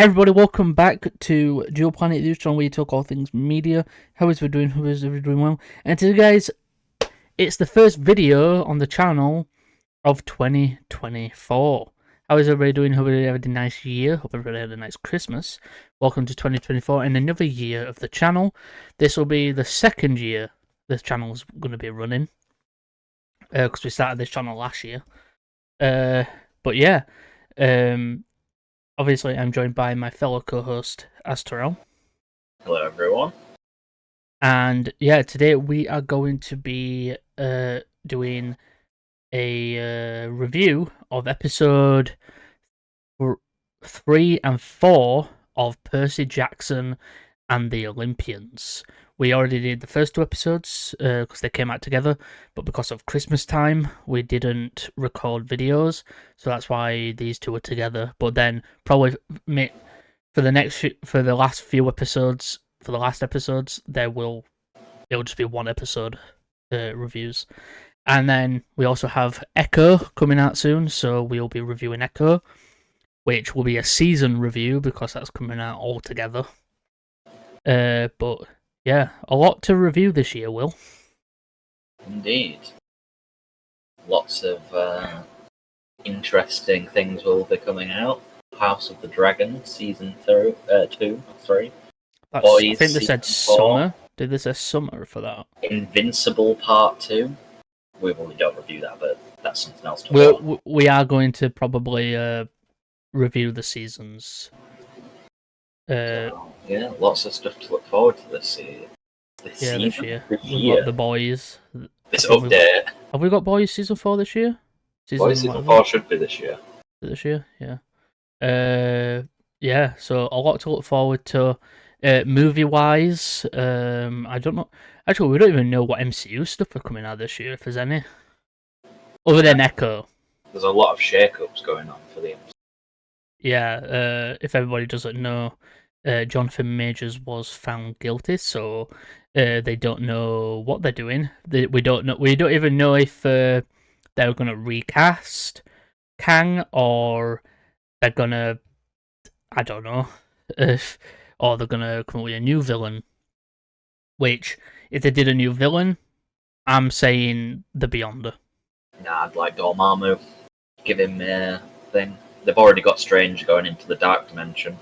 Everybody, welcome back to Dual Planet, the channel where you talk all things media. How is everyone doing? How is everyone doing? Well, and today, guys, it's the first video on the channel of 2024. How is everybody doing? Hope everybody had a nice year. Hope everybody had a nice Christmas. Welcome to 2024 and another year of the channel. This will be the second year this channel is going to be running, because we started this channel last year. But yeah, obviously, I'm joined by my fellow co-host, Azteral. Hello, everyone. And yeah, today we are going to be doing a review of episode 3 and 4 of Percy Jackson and the Olympians. We already did the first two episodes because they came out together, but because of Christmas time, we didn't record videos, so that's why these two are together. But then probably for the last few episodes, for the last episodes, it'll just be one episode reviews. And then we also have Echo coming out soon, so we'll be reviewing Echo, which will be a season review because that's coming out all together. But yeah, a lot to review this year, Will. Indeed. Lots of interesting things will be coming out. House of the Dragon, Season 2, 3. I Boys, think they said summer. Did they say summer for that? Invincible Part 2. We don't review that, but that's something else to talk about. We are going to probably review the seasons. Yeah, lots of stuff to look forward to this year. This year. We've got The Boys. This update. Have we got Boys Season 4 this year? Season 4 should be this year. This year, yeah. Yeah, so a lot to look forward to. Movie-wise, I don't know. Actually, we don't even know what MCU stuff are coming out this year, if there's any. Other than Echo. There's a lot of shake-ups going on for the MCU. Yeah, if everybody doesn't know, Jonathan Majors was found guilty, so they don't know what they're doing. We don't even know if they're gonna recast Kang or they're gonna, I don't know, or they're gonna come up with a new villain. Which, if they did a new villain, I'm saying the Beyonder. Nah, I'd like Dormammu. Give him a thing. They've already got Strange going into the Dark Dimension.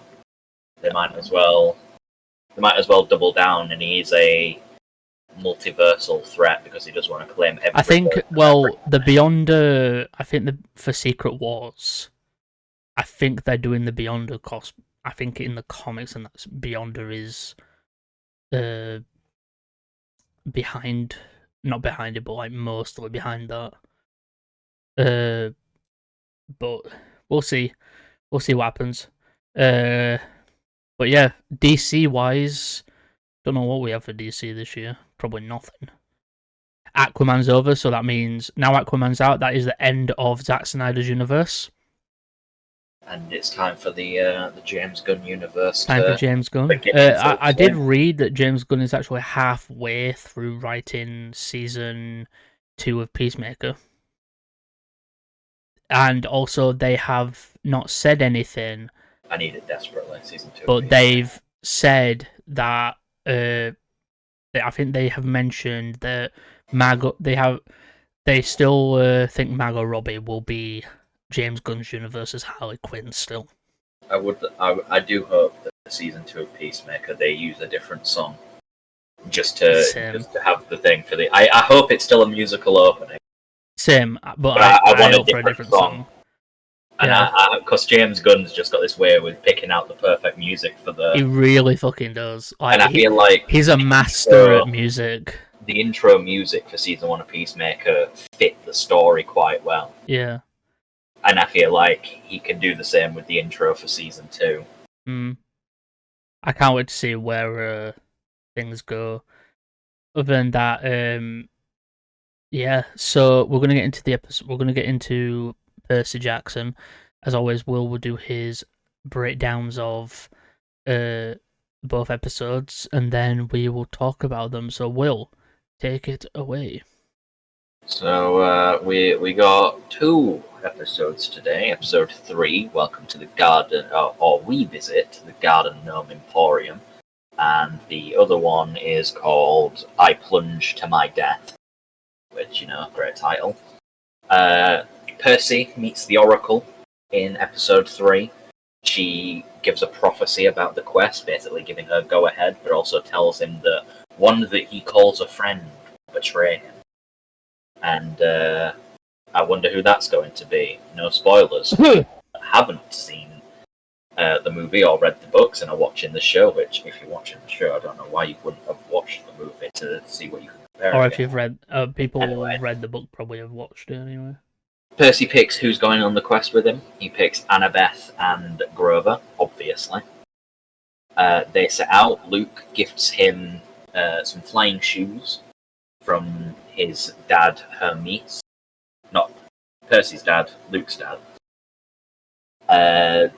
They might as well double down, and he's a multiversal threat because he does want to claim everything. I think, the Beyonder, for Secret Wars, I think they're doing the Beyonder cost. I think in the comics, and that's Beyonder is not behind it, but like mostly behind that. But we'll see what happens. But yeah, DC wise, don't know what we have for DC this year. Probably nothing. Aquaman's over, so that means now Aquaman's out. That is the end of Zack Snyder's universe. And it's time for the James Gunn universe. Time for James Gunn. I did read that James Gunn is actually halfway through writing season 2 of Peacemaker. And also, they have not said anything. I need it desperately, season 2. But they've said that I think they have mentioned that they still think Margot Robbie will be James Gunn's universe as Harley Quinn still. I do hope that the season 2 of Peacemaker they use a different song, just to have the thing for the. I hope it's still a musical opening. Same, but I want a different song. And because James Gunn's just got this way with picking out the perfect music for the. He really fucking does. And I feel like he's a master at music. The intro music for season 1 of Peacemaker fit the story quite well. Yeah. And I feel like he can do the same with the intro for season 2. I can't wait to see where things go. Other than that, yeah. So we're gonna get into the episode. We're gonna get into Percy Jackson. As always, Will do his breakdowns of both episodes, and then we will talk about them. So, Will, take it away. So we got 2 episodes today. Episode 3, Welcome to the Garden, or We Visit the Garden Gnome Emporium. And the other one is called I Plunge to My Death, which, great title. Percy meets the Oracle in episode 3. She gives a prophecy about the quest, basically giving her go-ahead, but also tells him that one that he calls a friend will betray him. And I wonder who that's going to be. No spoilers. I haven't seen the movie or read the books and are watching the show, which, if you're watching the show, I don't know why you wouldn't have watched the movie to see what you can compare. Or if you've read, people who read the book probably have watched it anyway. Percy picks who's going on the quest with him. He picks Annabeth and Grover, obviously. They set out. Luke gifts him some flying shoes from his dad, Hermes. Not Percy's dad, Luke's dad.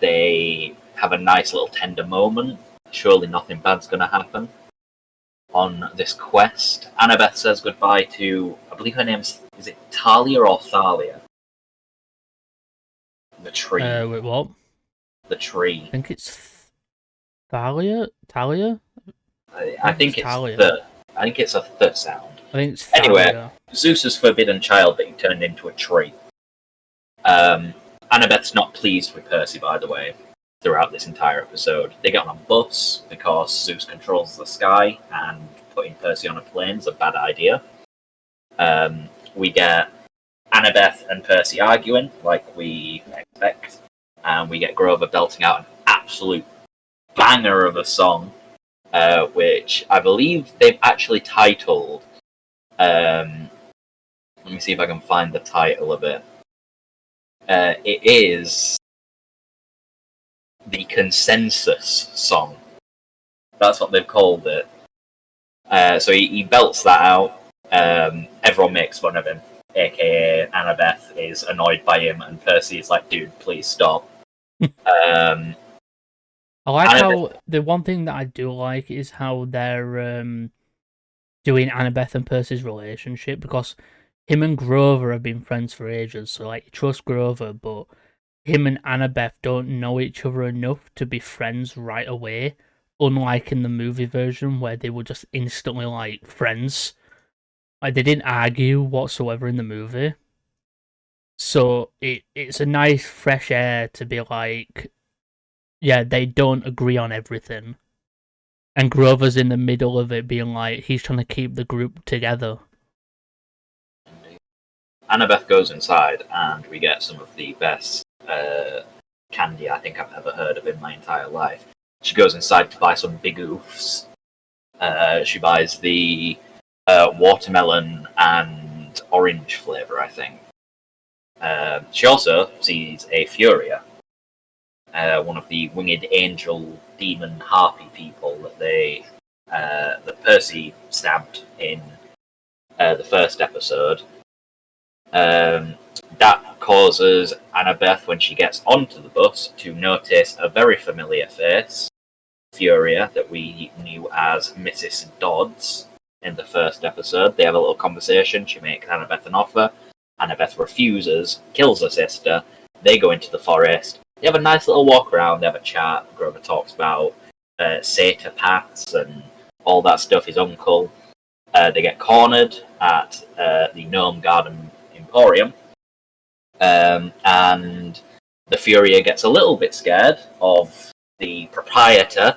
They have a nice little tender moment. Surely nothing bad's going to happen on this quest. Annabeth says goodbye to, I believe her name's, is it Talia or Thalia? The tree. Wait, what? The tree. I think it's Talia? I think it's Talia. I think it's a th sound. I think it's Thalia. Anyway, Zeus's forbidden child that he turned into a tree. Annabeth's not pleased with Percy, by the way, throughout this entire episode. They get on a bus because Zeus controls the sky, and putting Percy on a plane is a bad idea. We get Annabeth and Percy arguing, like we expect, and we get Grover belting out an absolute banger of a song, which I believe they've actually titled. Let me see if I can find the title of it. It is the Consensus Song. That's what they've called it. So he belts that out. Everyone makes fun of him, aka Annabeth is annoyed by him, and Percy is like, dude, please stop. I like how the one thing that I do like is how they're doing Annabeth and Percy's relationship, because him and Grover have been friends for ages, so like you trust Grover, but him and Annabeth don't know each other enough to be friends right away, unlike in the movie version where they were just instantly like friends. Like they didn't argue whatsoever in the movie. So it's a nice fresh air to be like, yeah, they don't agree on everything. And Grover's in the middle of it being like, he's trying to keep the group together. Annabeth goes inside, and we get some of the best candy I think I've ever heard of in my entire life. She goes inside to buy some big oofs. She buys the watermelon and orange flavour, I think. She also sees a Furia, one of the winged angel demon harpy people that Percy stabbed in the first episode. That causes Annabeth, when she gets onto the bus, to notice a very familiar face, Furia, that we knew as Mrs. Dodds in the first episode. They have a little conversation. She makes Annabeth an offer. Annabeth refuses, kills her sister. They go into the forest. They have a nice little walk around. They have a chat. Grover talks about satyr paths and all that stuff, his uncle. They get cornered at the Gnome Garden Emporium. And the Furia gets a little bit scared of the proprietor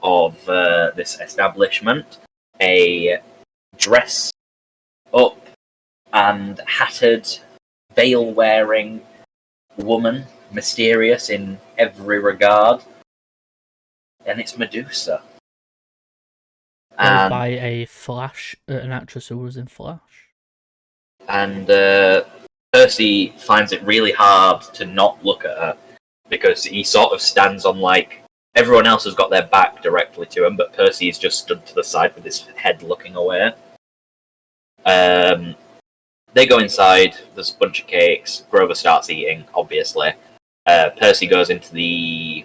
of this establishment, a dress up and hatted, veil wearing woman, mysterious in every regard, and it's Medusa. By a Flash, an actress who was in Flash. And Percy finds it really hard to not look at her, because he sort of stands on, like, everyone else has got their back directly to him, but Percy's just stood to the side with his head looking away. They go inside, there's a bunch of cakes, Grover starts eating, obviously. Percy goes into the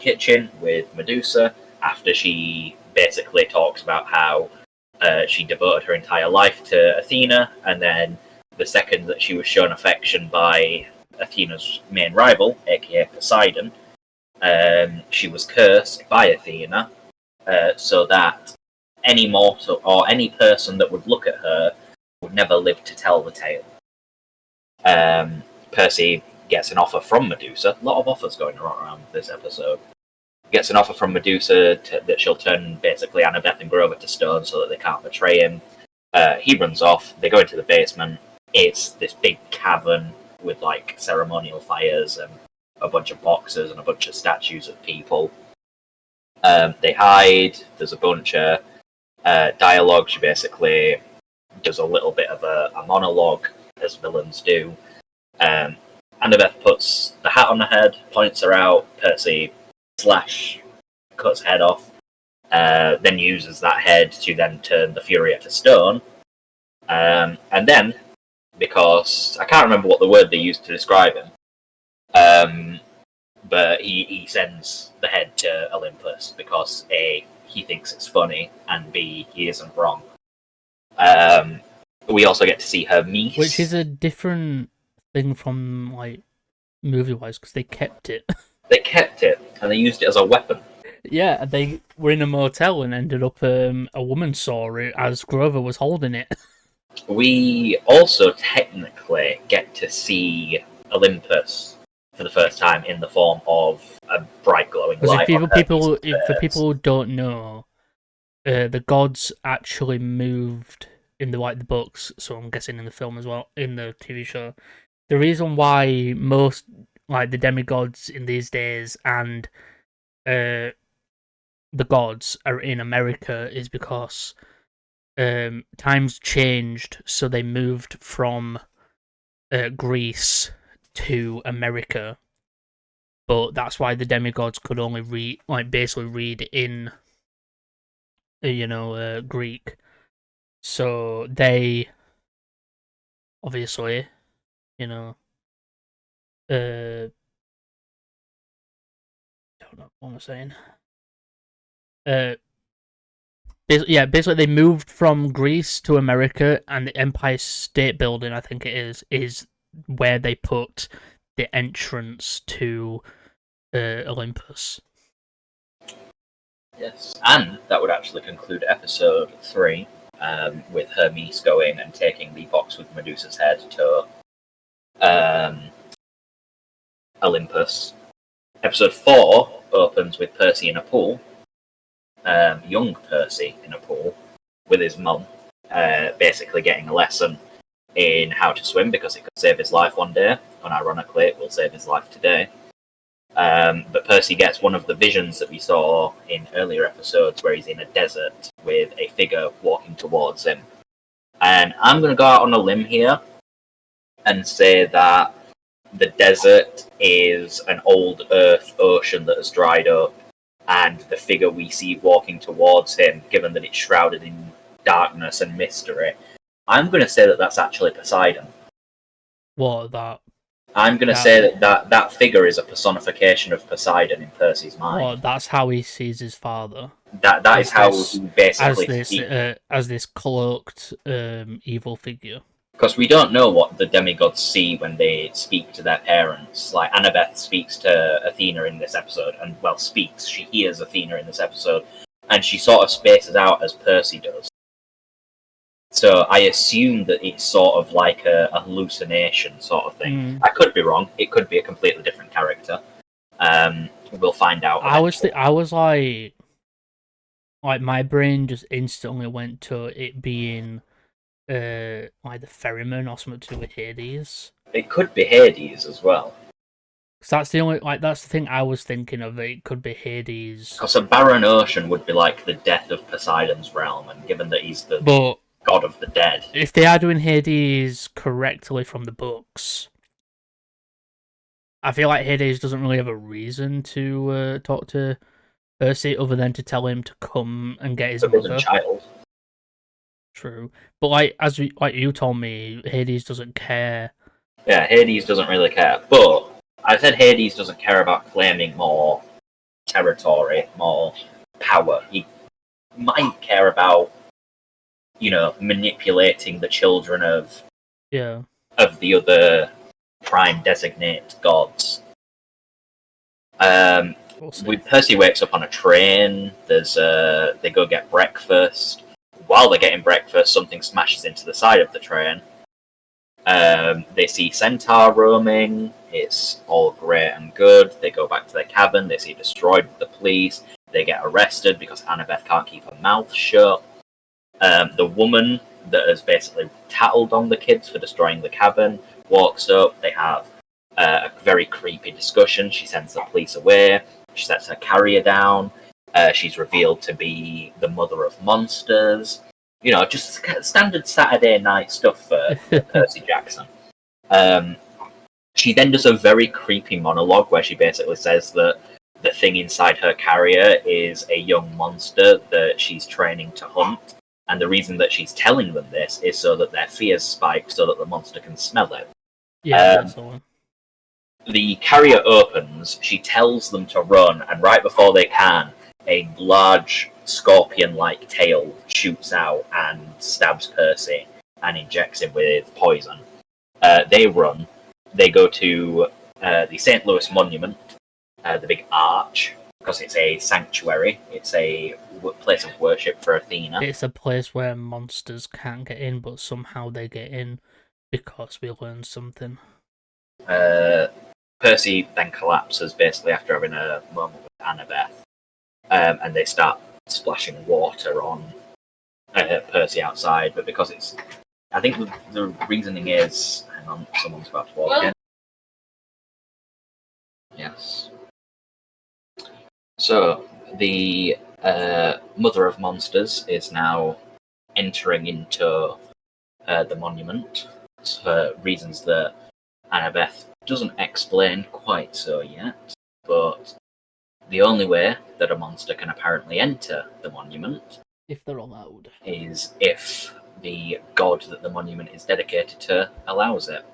kitchen with Medusa after she basically talks about how she devoted her entire life to Athena, and then the second that she was shown affection by Athena's main rival, aka Poseidon, she was cursed by Athena, so that any mortal or any person that would look at her would never live to tell the tale. Percy gets an offer from Medusa. A lot of offers going around this episode. Gets an offer from Medusa that she'll turn basically Annabeth and Grover to stone so that they can't betray him. He runs off. They go into the basement. It's this big cavern with like ceremonial fires and a bunch of boxes and a bunch of statues of people. They hide. There's a bunch of dialogue. She basically does a little bit of a monologue, as villains do. Annabeth puts the hat on her head, points her out. Percy cuts head off, then uses that head to then turn the Furia to stone. And then, because I can't remember what the word they used to describe him, but he sends the head to Olympus because A, he thinks it's funny, and B, he isn't wrong. We also get to see her niece, which is a different thing from like movie-wise because they kept it. They kept it and they used it as a weapon. Yeah, they were in a motel and ended up a woman saw it as Grover was holding it. We also technically get to see Olympus for the first time in the form of a bright glowing light. For people who don't know, the gods actually moved in the books, so I'm guessing in the film as well, in the TV show. The reason why most the demigods in these days and the gods are in America is because times changed, so they moved from Greece to America. But that's why the demigods could only read in Greek. So they obviously, don't know what I'm saying. Basically they moved from Greece to America, and the Empire State Building, I think it is where they put the entrance to Olympus. Yes, and that would actually conclude episode 3, with Hermes going and taking the box with Medusa's head to Olympus. Episode 4 opens with Percy in a pool, young Percy in a pool with his mum, basically getting a lesson in how to swim because it could save his life one day. Unironically, it will save his life today. But Percy gets one of the visions that we saw in earlier episodes where he's in a desert with a figure walking towards him. And I'm going to go out on a limb here and say that the desert is an old Earth ocean that has dried up, and the figure we see walking towards him, given that it's shrouded in darkness and mystery, I'm going to say that that's actually Poseidon. What, that? I'm going to say that figure is a personification of Poseidon in Percy's mind. Well, that's how he sees his father. That is how he basically as this cloaked evil figure. Because we don't know what the demigods see when they speak to their parents. Like, Annabeth speaks to Athena in this episode, she hears Athena in this episode, and she sort of spaces out as Percy does. So I assume that it's sort of like a hallucination sort of thing. I could be wrong. It could be a completely different character. We'll find out. I was like my brain just instantly went to it being like the ferryman or something to do with Hades. It could be Hades as well. Because that's the thing I was thinking of. It could be Hades. Because a barren ocean would be like the death of Poseidon's realm, and given that he's the god of the dead. If they are doing Hades correctly from the books, I feel like Hades doesn't really have a reason to talk to Percy other than to tell him to come and get his mother. Child. True, but as you told me, Hades doesn't care. Yeah, Hades doesn't really care. But I said Hades doesn't care about claiming more territory, more power. He might care about, manipulating the children of of the other prime designate gods. Percy wakes up on a train. They go get breakfast. While they're getting breakfast, something smashes into the side of the train. They see Centaur roaming. It's all great and good. They go back to their cabin. They see it destroyed with the police. They get arrested because Annabeth can't keep her mouth shut. The woman that has basically tattled on the kids for destroying the cabin walks up. They have a very creepy discussion. She sends the police away. She sets her carrier down. She's revealed to be the mother of monsters. You know, just standard Saturday night stuff for Percy Jackson. She then does a very creepy monologue where she basically says that the thing inside her carrier is a young monster that she's training to hunt. And the reason that she's telling them this is so that their fears spike so that the monster can smell it. Yeah, that's the one. The carrier opens, she tells them to run, and right before they can, a large scorpion-like tail shoots out and stabs Percy and injects him with poison. They run. They go to the St. Louis Monument, the big arch, because it's a sanctuary. It's a place of worship for Athena. It's a place where monsters can't get in, but somehow they get in because we learned something. Percy then collapses basically after having a moment with Annabeth, and they start splashing water on Percy outside. But because it's, I think the reasoning is, hang on, someone's about to walk in. Yes. So the Mother of Monsters is now entering into the monument for reasons that Annabeth doesn't explain quite so yet, but the only way that a monster can apparently enter the monument, if they're allowed, is if the god that the monument is dedicated to allows it.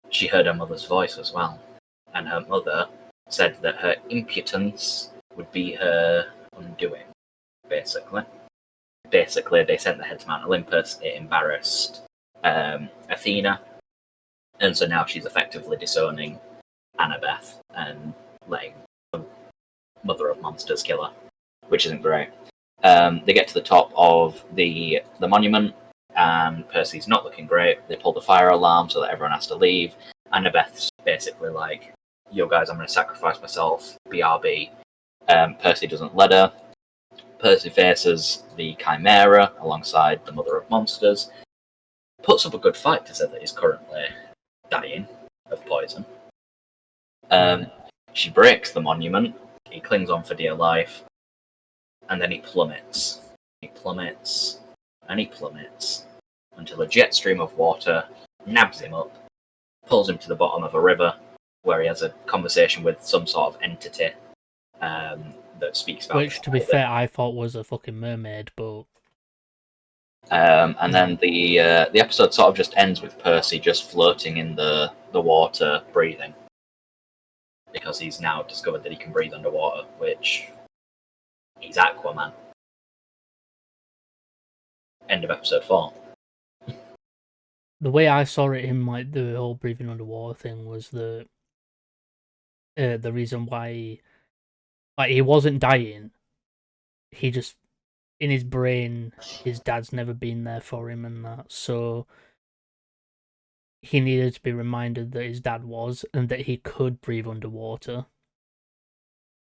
She heard her mother's voice as well, and her mother said that her impotence would be her undoing, basically. Basically, they sent the head to Mount Olympus, it embarrassed Athena, and so now she's effectively disowning Annabeth and letting the Mother of Monsters kill her, which isn't great. They get to the top of the monument, and Percy's not looking great. They pull the fire alarm so that everyone has to leave. Annabeth's basically like, yo guys, I'm going to sacrifice myself, BRB. Percy doesn't let her. Percy faces the Chimera alongside the Mother of Monsters, puts up a good fight to say that he's currently dying of poison. She breaks the monument, he clings on for dear life, and then he plummets. He plummets, and he plummets, until a jet stream of water nabs him up, pulls him to the bottom of a river, where he has a conversation with some sort of entity that speaks about... Which, to be fair, I thought was a fucking mermaid, but... and then the episode sort of just ends with Percy just floating in the water, breathing. Because he's now discovered that he can breathe underwater, which... he's Aquaman. End of episode 4. The way I saw it in like the whole breathing underwater thing was the reason why he wasn't dying. He just, in his brain, his dad's never been there for him and that, so he needed to be reminded that his dad was and that he could breathe underwater.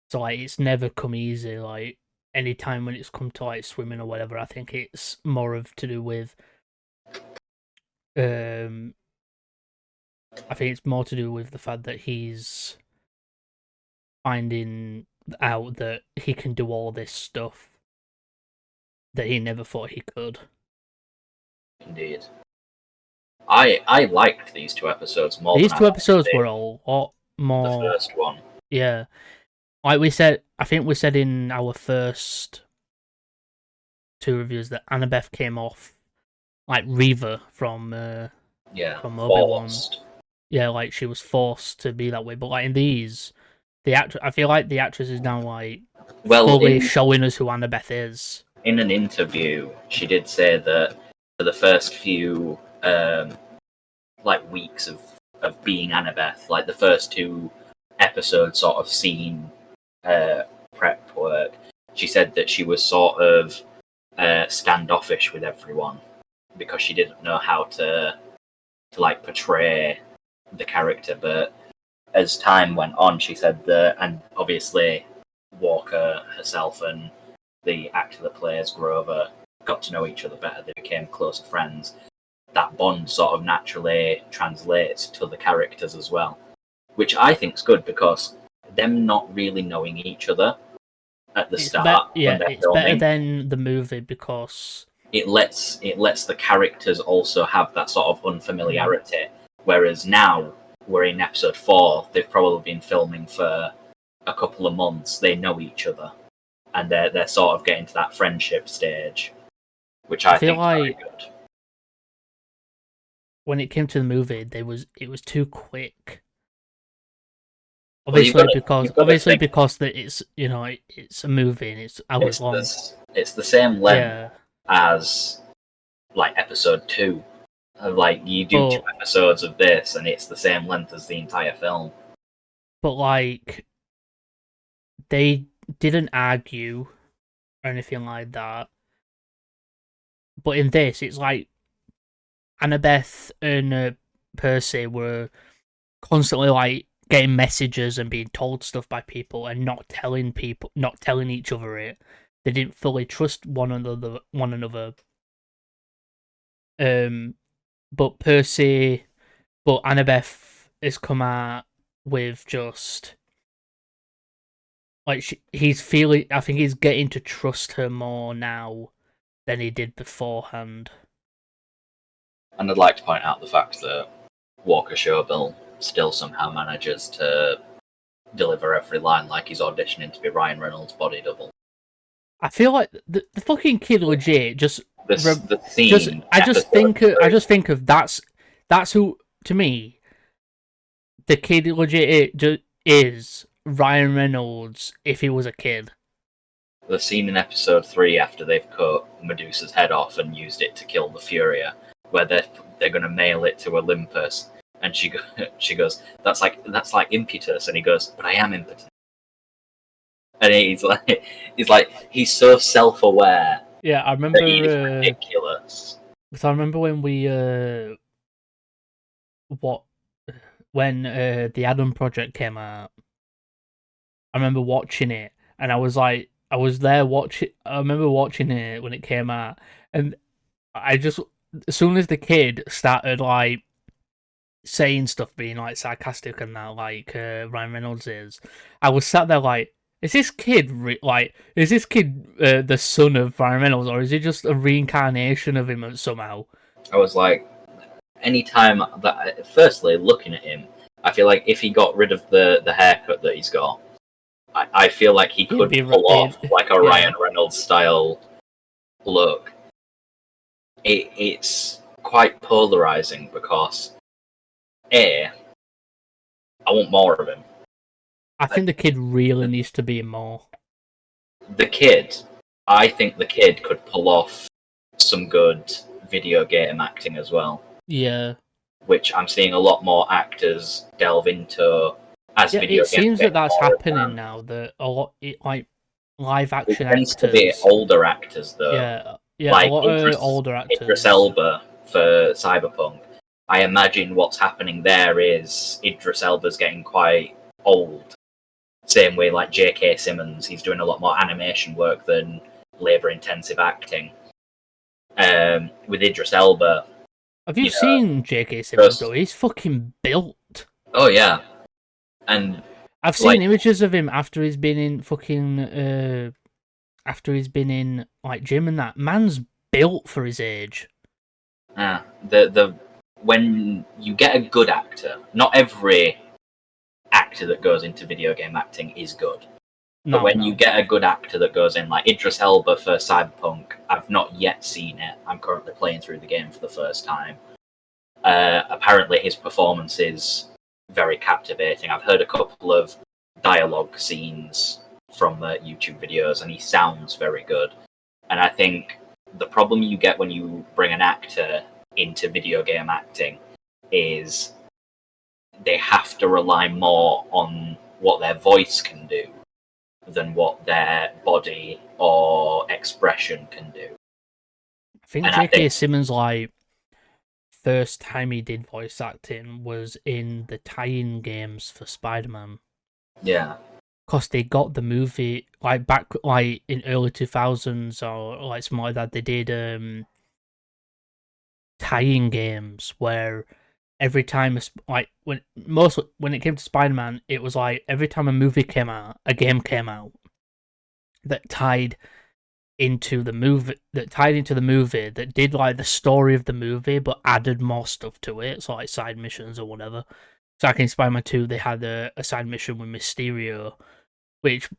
So like it's never come easy. Like any time when it's come to like swimming or whatever, I think it's more of to do with I think it's more to do with the fact that he's finding out that he can do all this stuff that he never thought he could. Indeed. I liked these 2 episodes more. These 2 episodes were a lot more... The first one. Yeah. Like we said, I think we said in our first 2 reviews that Annabeth came off like Reva from Obi-Wan. Forced. Yeah, like she was forced to be that way. But like in these, I feel like the actress is now like fully showing us who Annabeth is. In an interview, she did say that for the first few like weeks of being Annabeth. Like the first 2 episodes sort of scene prep work. She said that she was sort of standoffish with everyone because she didn't know how to like portray the character. But as time went on, she said that, and obviously Walker herself and the actor that plays Grover got to know each other better. They became closer friends. That bond sort of naturally translates to the characters as well, which I think is good because them not really knowing each other at the start when they're it's filming, better than the movie because it lets the characters also have that sort of unfamiliarity. Whereas now we're in episode 4, they've probably been filming for a couple of months. They know each other, and they're sort of getting to that friendship stage, which I feel think like is very good. when it came to the movie, it was too quick. Well, Obviously, think because that it's it's a movie and it's hours long. It's the same length Yeah, as like episode 2. Like you do 2 episodes of this, and it's the same length as the entire film. but like they didn't argue or anything like that. But in this, it's like Annabeth and Percy were constantly like getting messages and being told stuff by people and not telling each other it. They didn't fully trust one another. But Annabeth has come out with just like he's feeling. I think he's getting to trust her more now than he did beforehand. And I'd like to point out the fact that Walker Showbill still somehow manages to deliver every line like he's auditioning to be Ryan Reynolds' body double. I feel like the fucking kid legit just. The scene. I just think of that's who, to me, the kid legit is Ryan Reynolds if he was a kid. The scene in episode 3 after they've cut Medusa's head off and used it to kill the Furia, where they're going to mail it to Olympus, and she goes, that's like impetus, and he goes, but I am impotent. And he's he's so self-aware. Yeah, I remember. He's ridiculous. Because I remember when we when the Adam Project came out. I remember watching it, and I was there watching. I remember watching it when it came out, and I just, as soon as the kid started like saying stuff, being like sarcastic and that, like Ryan Reynolds is, I was sat there like, is this kid the son of Ryan Reynolds, or is he just a reincarnation of him somehow? I was like, anytime that, firstly, looking at him, I feel like if he got rid of the haircut that he's got, I feel like he could pull off like a Ryan Reynolds style look. It's quite polarizing because I want more of him. I think the kid really needs to be more. I think the kid could pull off some good video game acting as well. Yeah. Which I'm seeing a lot more actors delve into as video games. It seems that that's happening now. That a lot, like live action actors. It tends to be older actors, though. Yeah, like a lot of older actors. Idris Elba for Cyberpunk. I imagine what's happening there is Idris Elba's getting quite old. Same way like J.K. Simmons, he's doing a lot more animation work than labour-intensive acting. With Idris Elba... Have you seen J.K. Simmons, though? He's fucking built. Oh, yeah. And I've seen images of him after he's been in fucking... after he's been in, like, gym and that. Man's built for his age. When you get a good actor, not every actor that goes into video game acting is good. But when you get a good actor that goes in, like Idris Elba for Cyberpunk, I've not yet seen it. I'm currently playing through the game for the first time. Apparently his performance is very captivating. I've heard a couple of dialogue scenes from YouTube videos, and he sounds very good. And I think the problem you get when you bring an actor into video game acting is they have to rely more on what their voice can do than what their body or expression can do. I think And J.K. Simmons, like, first time he did voice acting was in the tie-in games for Spider-Man. Yeah. Because they got the movie, like, back, like, in early 2000s or, like, something like that, they did, tie-in games where every time, like, when it came to Spider-Man, it was like, every time a movie came out, a game came out that tied into the movie, that did, like, the story of the movie, but added more stuff to it, so, like, side missions or whatever. So, like, in Spider-Man 2, they had a side mission with Mysterio, which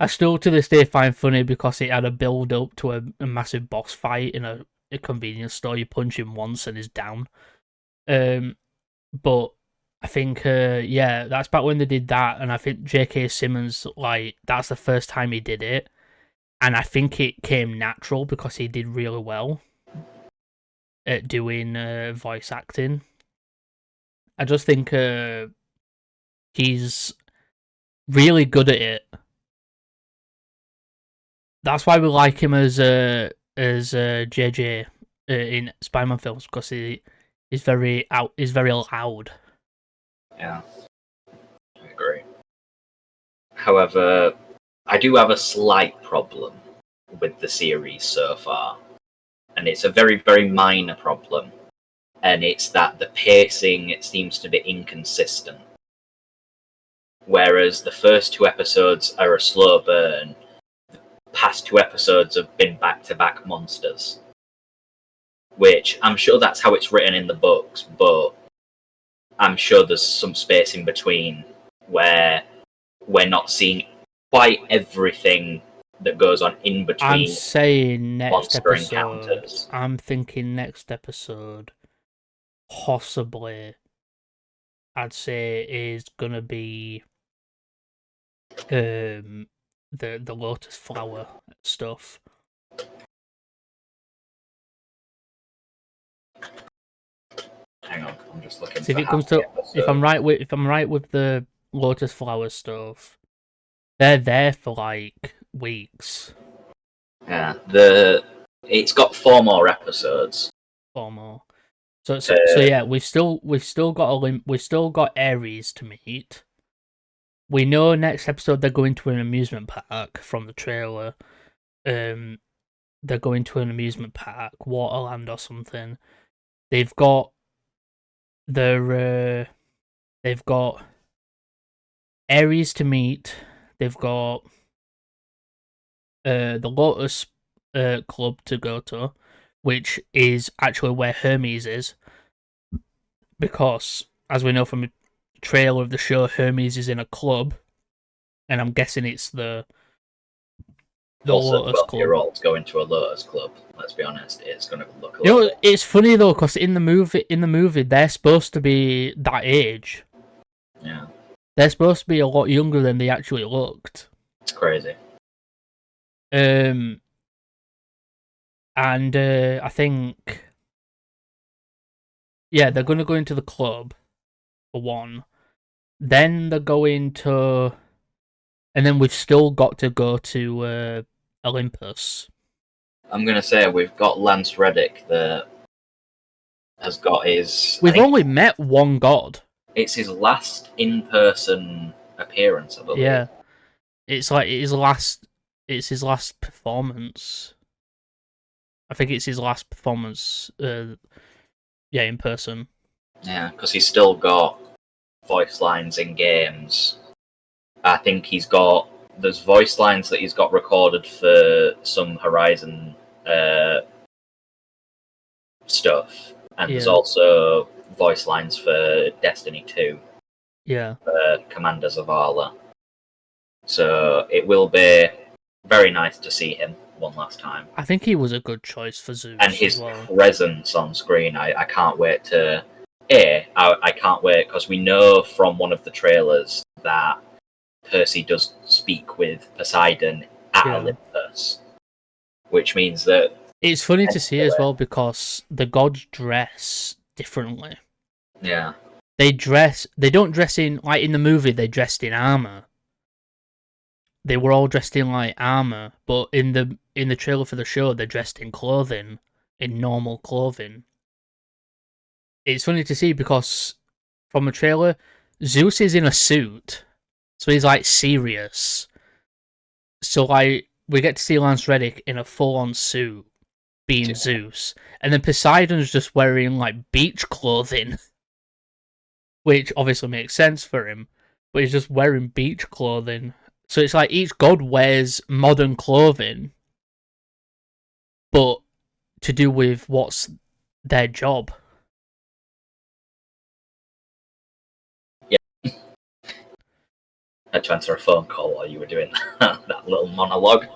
I still to this day find funny because it had a build up to a massive boss fight in a convenience store. You punch him once and he's down. But I think, that's back when they did that, and I think J.K. Simmons, like, that's the first time he did it, and I think it came natural because he did really well at doing voice acting. I just think he's really good at it. That's why we like him as JJ in Spider-Man films, because he's very loud. Yeah, I agree. However, I do have a slight problem with the series so far, and it's a very, very minor problem, and it's that the pacing, it seems to be inconsistent. Whereas the first 2 episodes are a slow burn, the past 2 episodes have been back-to-back monsters. Which, I'm sure that's how it's written in the books, but I'm sure there's some space in between where we're not seeing quite everything that goes on in between. I'm saying next monster episode. Encounters. I'm thinking next episode, possibly, I'd say is gonna be the lotus flower stuff. Hang on, I'm just looking. So if it comes to, if I'm right with the lotus flower stuff, they're there for like weeks. Yeah, it's got 4 more episodes. 4 more. So yeah, we've still got Ares to meet. We know next episode they're going to an amusement park from the trailer. They're going to an amusement park, Waterland or something. They've got Ares to meet. They've got the Lotus Club to go to, which is actually where Hermes is, because as we know from the trailer of the show, Hermes is in a club, and I'm guessing it's the also, Lotus Club. 12-year-olds going to a Lotus Club. Let's be honest, it's going to look a little bit. It's funny though, because in the movie, they're supposed to be that age. Yeah, they're supposed to be a lot younger than they actually looked. It's crazy. And I think, yeah, they're going to go into the club for one. Then they're going to, and then we've still got to go to Olympus. I'm going to say we've got Lance Reddick that has got his... We've only met one god. It's his last in-person appearance, I believe. Yeah, it's like his last performance. I think it's his last performance, in person. Yeah, because he's still got voice lines in games. I think there's voice lines that he's got recorded for some Horizon stuff, and there's also voice lines for Destiny 2. Yeah. Commander Zavala. So it will be very nice to see him one last time. I think he was a good choice for Zeus. And his as well. presence on screen, I can't wait to... I can't wait, because we know from one of the trailers that Percy does speak with Poseidon at Olympus. Which means that... It's funny to see as well, because the gods dress differently. Yeah. They don't dress in, like in the movie, they dressed in armor. They were all dressed in like armor, but in the trailer for the show, they're dressed in clothing, in normal clothing. It's funny to see because from the trailer, Zeus is in a suit, so he's like serious. So like we get to see Lance Reddick in a full-on suit, being Zeus, and then Poseidon's just wearing like beach clothing, which obviously makes sense for him, but he's just wearing beach clothing. So it's like each god wears modern clothing, but to do with what's their job. Yeah. I had to answer a phone call while you were doing that little monologue.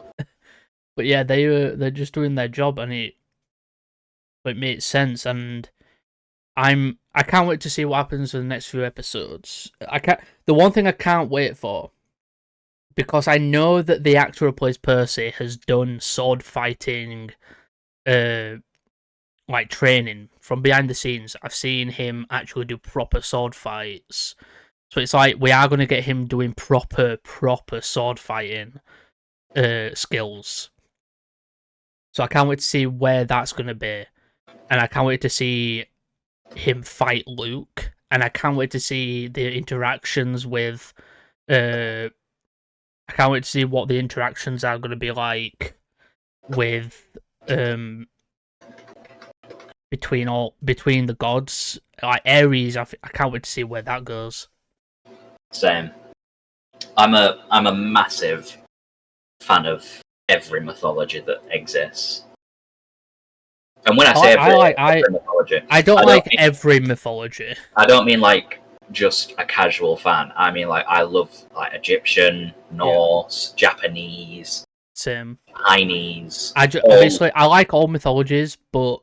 But yeah, they're just doing their job, and it made sense. And I can't wait to see what happens in the next few episodes. The one thing I can't wait for, because I know that the actor who plays Percy has done sword fighting, like training from behind the scenes. I've seen him actually do proper sword fights. So it's like we are going to get him doing proper sword fighting skills. So I can't wait to see where that's going to be. And I can't wait to see him fight Luke. And I can't wait to see the interactions with... I can't wait to see what the interactions are going to be like with... between the gods. Like Ares, I can't wait to see where that goes. Same. I'm a massive fan of every mythology that exists. And when I say every mythology, I don't like every mythology. I don't mean like just a casual fan. I mean like I love like Egyptian, Norse, Japanese, same, Chinese. Obviously, I like all mythologies, but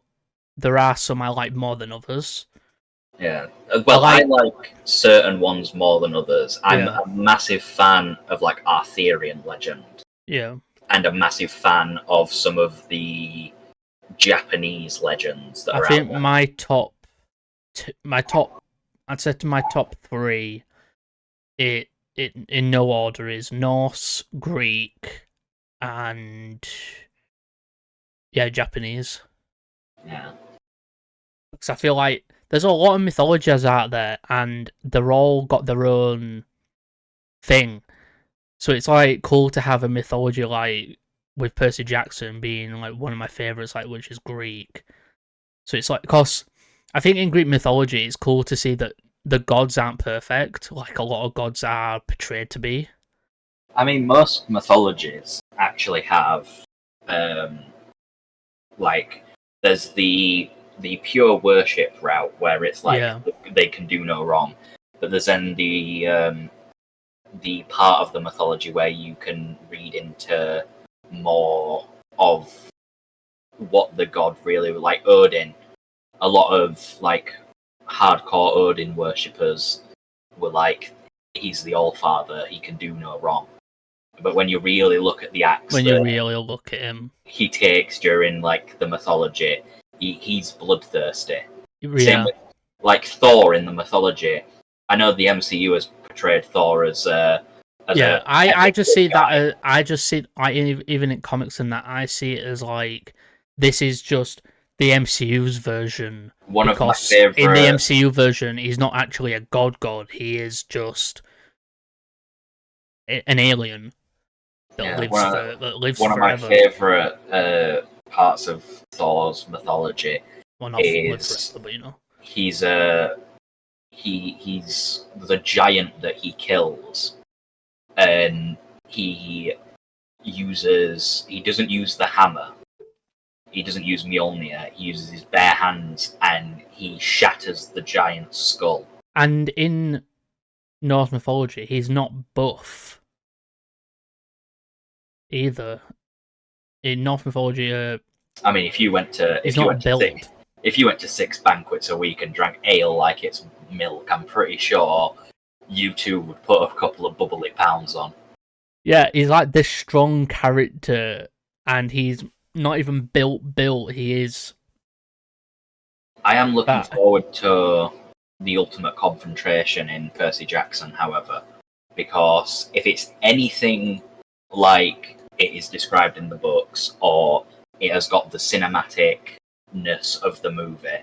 there are some I like more than others. Yeah, well, I like certain ones more than others. I'm a massive fan of like Arthurian legend. Yeah, and a massive fan of some of the Japanese legends that are out there. I think I'd say to my top three, it in no order is Norse, Greek, and Japanese. Yeah. Because I feel like there's a lot of mythologies out there, and they're all got their own thing. So it's like cool to have a mythology like with Percy Jackson being like one of my favorites, like which is Greek. So it's like, cause I think in Greek mythology, it's cool to see that the gods aren't perfect, like a lot of gods are portrayed to be. I mean, most mythologies actually have, like, there's the pure worship route where it's like they can do no wrong, but there's then the part of the mythology where you can read into more of what the god really like. Odin, a lot of like hardcore Odin worshippers were like, he's the All-Father, he can do no wrong. But when you really look at the acts he takes during like the mythology, he's bloodthirsty. Same with like Thor in the mythology. I know the MCU has portrayed Thor as I just see guy. Even in comics and that, I see it as like this is just the MCU's version. One of my favorite. In the MCU version, he's not actually a god. He is just an alien that lives one forever. Of my favorite parts of Thor's mythology is he's the giant that he kills, and he doesn't use the hammer. He doesn't use Mjolnir. He uses his bare hands, and he shatters the giant's skull. And in Norse mythology, he's not buff either. In Norse mythology, I mean, if you went to 6 banquets a week and drank ale like it's milk, I'm pretty sure you two would put a couple of bubbly pounds on. Yeah, he's like this strong character, and he's not even built. He is. I am looking forward to the ultimate confrontation in Percy Jackson, however, because if it's anything like it is described in the books, or it has got the cinematicness of the movie,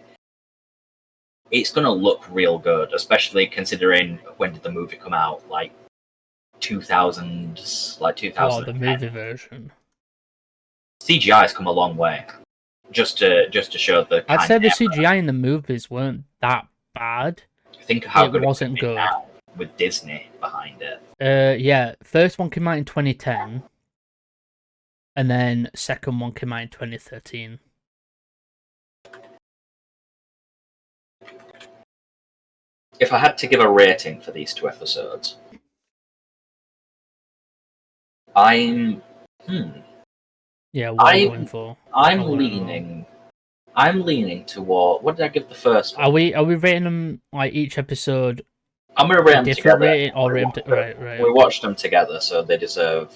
it's going to look real good, especially considering when did the movie come out? Like 2000s, like 2010. Oh, the movie version. CGI's come a long way, just to show the. I'd say the CGI in the movies weren't that bad. Think of how it good wasn't good now with Disney behind it. Yeah, first one came out in 2010, and then second one came out in 2013. If I had to give a rating for these 2 episodes, I'm Yeah, what are you going for? I'm leaning toward. What did I give the first one? Are we rating them like each episode? I'm gonna rate them different together. Rating, or rate them right. We watched them together, so they deserve.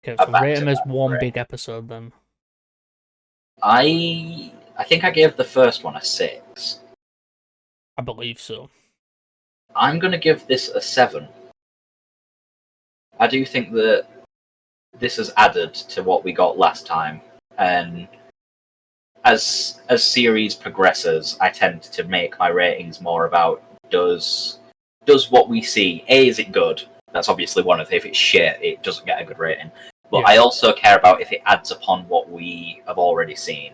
Okay, so rate them as one big episode then. I think I gave the first one a 6. I believe so. I'm gonna give this a 7. I do think that this has added to what we got last time, and as series progresses, I tend to make my ratings more about does what we see, is it good? That's obviously one of the, if it's shit, it doesn't get a good rating. But yeah. I also care about if it adds upon what we have already seen.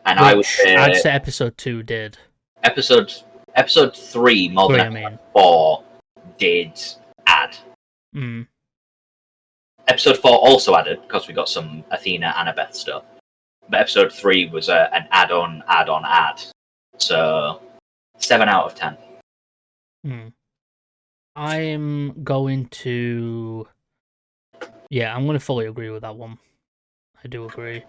And I would say I'd say episode 2 did. Episode 3 more than episode 4 did add. Mm. Episode 4 also added, because we got some Athena Annabeth stuff. But episode 3 was an add-on. So, 7 out of 10. I'm going to... Yeah, I'm going to fully agree with that one. I do agree.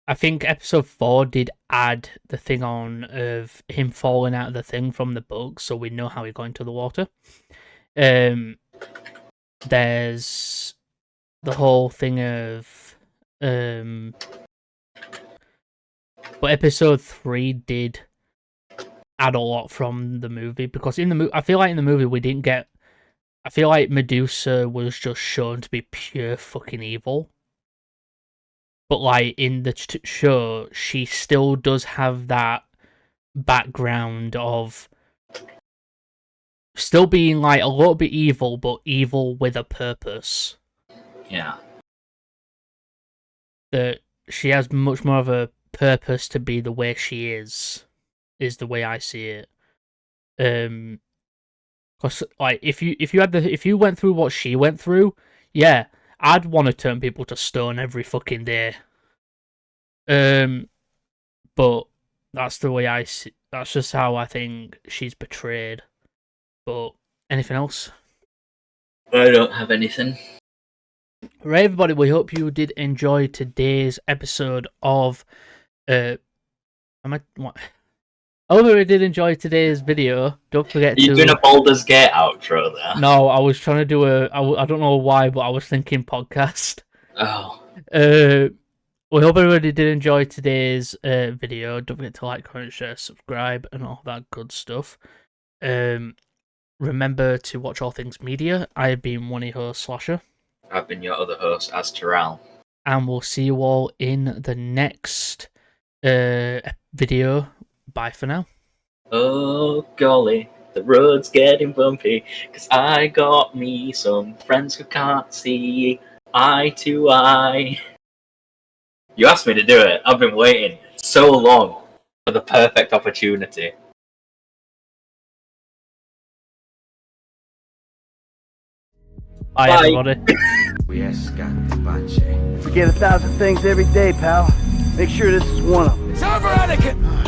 I think episode 4 did add the thing on of him falling out of the thing from the book, so we know how he got into the water. There's the whole thing of... But episode 3 did add a lot from the movie, because in the movie, I feel like in the movie we didn't get... I feel like Medusa was just shown to be pure fucking evil. But like in the show, she still does have that background of still being like a little bit evil, but evil with a purpose. Yeah. That she has much more of a purpose to be the way she is the way I see it. Because like if you went through what she went through, yeah, I'd want to turn people to stone every fucking day. But that's the way I see. That's just how I think she's portrayed. But anything else? I don't have anything. Right, everybody. We hope you did enjoy today's episode of. I hope you did enjoy today's video. Don't forget You're doing a Baldur's Gate outro there. No, I was trying to do I don't know why, but I was thinking podcast. Oh. We hope everybody did enjoy today's video. Don't forget to like, comment, share, subscribe, and all that good stuff. Remember to watch All Things Media. I've been one of your hosts, Slasher. I've been your other host, Azteral. And we'll see you all in the next video. Bye for now. Oh, golly, the road's getting bumpy, 'cause I got me some friends who can't see eye to eye. You asked me to do it. I've been waiting so long for the perfect opportunity. Bye. Everybody. Forget 1,000 things every day, pal. Make sure this is one of them. Server etiquette!